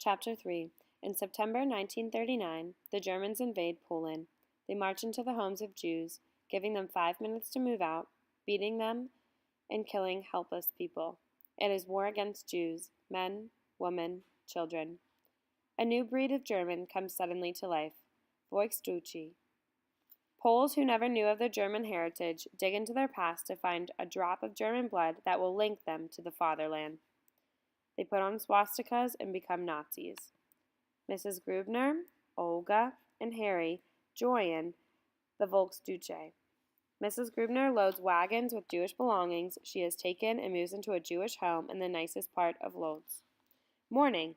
Chapter 3. In September 1939, the Germans invade Poland. They march into the homes of Jews, giving them 5 minutes to move out, beating them, and killing helpless people. It is war against Jews, men, women, children. A new breed of German comes suddenly to life, Volksdeutsche. Poles who never knew of their German heritage dig into their past to find a drop of German blood that will link them to the fatherland. They put on swastikas and become Nazis. Mrs. Grubner, Olga, and Harry join the Volksdeutsche. Mrs. Grubner loads wagons with Jewish belongings she has taken and moves into a Jewish home in the nicest part of Lodz. Morning.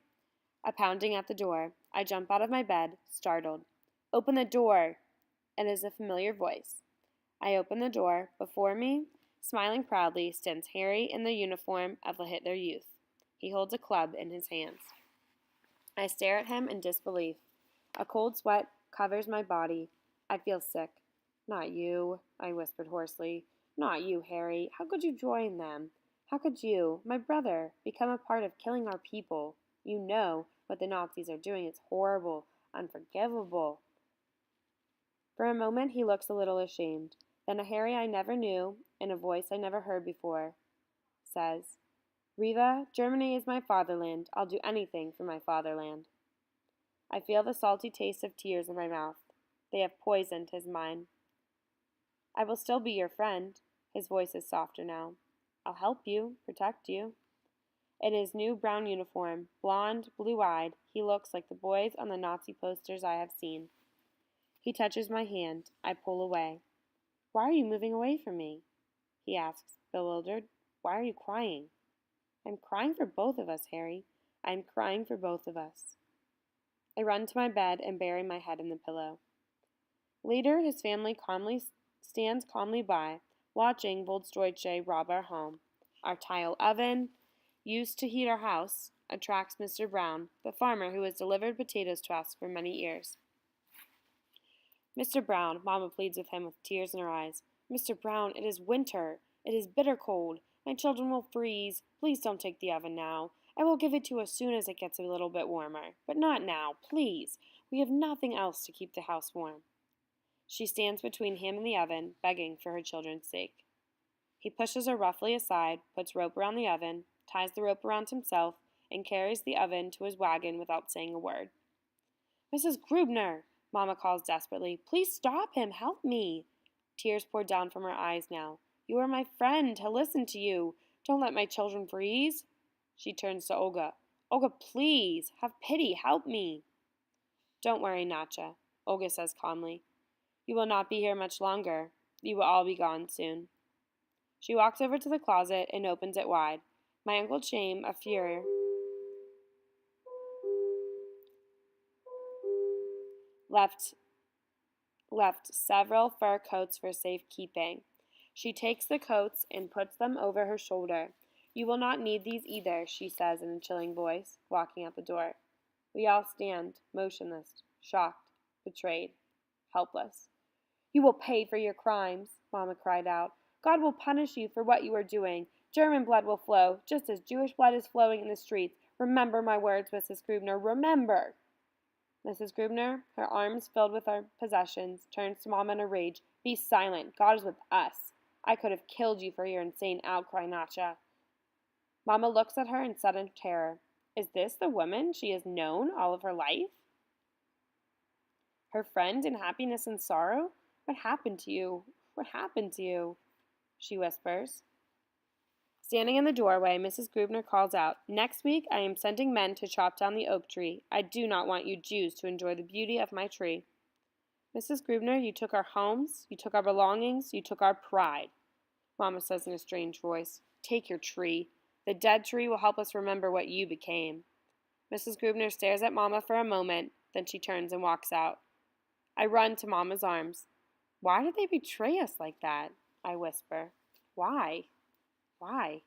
A pounding at the door. I jump out of my bed, startled. Open the door! It is a familiar voice. I open the door. Before me, smiling proudly, stands Harry in the uniform of the Hitler Youth. He holds a club in his hands. I stare at him in disbelief. A cold sweat covers my body. I feel sick. Not you, I whispered hoarsely. Not you, Harry. How could you join them? How could you, my brother, become a part of killing our people? You know what the Nazis are doing. It's horrible, unforgivable. For a moment he looks a little ashamed. Then a Harry I never knew, in a voice I never heard before, says, Riva, Germany is my fatherland. I'll do anything for my fatherland. I feel the salty taste of tears in my mouth. They have poisoned his mind. I will still be your friend. His voice is softer now. I'll help you, protect you. In his new brown uniform, blond, blue-eyed, he looks like the boys on the Nazi posters I have seen. He touches my hand. I pull away. Why are you moving away from me? He asks, bewildered. Why are you crying? I'm crying for both of us, Harry. I'm crying for both of us. I run to my bed and bury my head in the pillow. Later, his family stands calmly by, watching Volksdeutsche rob our home. Our tile oven, used to heat our house, attracts Mr. Brown, the farmer who has delivered potatoes to us for many years. Mr. Brown, Mama pleads with him with tears in her eyes. Mr. Brown, it is winter. It is bitter cold. My children will freeze. Please don't take the oven now. I will give it to you as soon as it gets a little bit warmer. But not now, please. We have nothing else to keep the house warm. She stands between him and the oven, begging for her children's sake. He pushes her roughly aside, puts rope around the oven, ties the rope around himself, and carries the oven to his wagon without saying a word. Mrs. Grubner, Mama calls desperately. Please stop him. Help me. Tears pour down from her eyes now. You are my friend. He'll listen to you. Don't let my children freeze. She turns to Olga. Olga, please. Have pity. Help me. Don't worry, Natcha, Olga says calmly. You will not be here much longer. You will all be gone soon. She walks over to the closet and opens it wide. My Uncle Chaim, a Fuhrer, left several fur coats for safekeeping. She takes the coats and puts them over her shoulder. You will not need these either, she says in a chilling voice, walking out the door. We all stand, motionless, shocked, betrayed, helpless. You will pay for your crimes, Mama cried out. God will punish you for what you are doing. German blood will flow, just as Jewish blood is flowing in the streets. Remember my words, Mrs. Grubner, remember. Mrs. Grubner, her arms filled with our possessions, turns to Mama in a rage. Be silent. God is with us. I could have killed you for your insane outcry, Natcha. Mama looks at her in sudden terror. Is this the woman she has known all of her life? Her friend in happiness and sorrow? What happened to you? What happened to you? She whispers. Standing in the doorway, Mrs. Grubner calls out, Next week I am sending men to chop down the oak tree. I do not want you Jews to enjoy the beauty of my tree. Mrs. Grubner, you took our homes, you took our belongings, you took our pride. Mama says in a strange voice, Take your tree. The dead tree will help us remember what you became. Mrs. Grubner stares at Mama for a moment, then she turns and walks out. I run to Mama's arms. Why did they betray us like that? I whisper. Why? Why?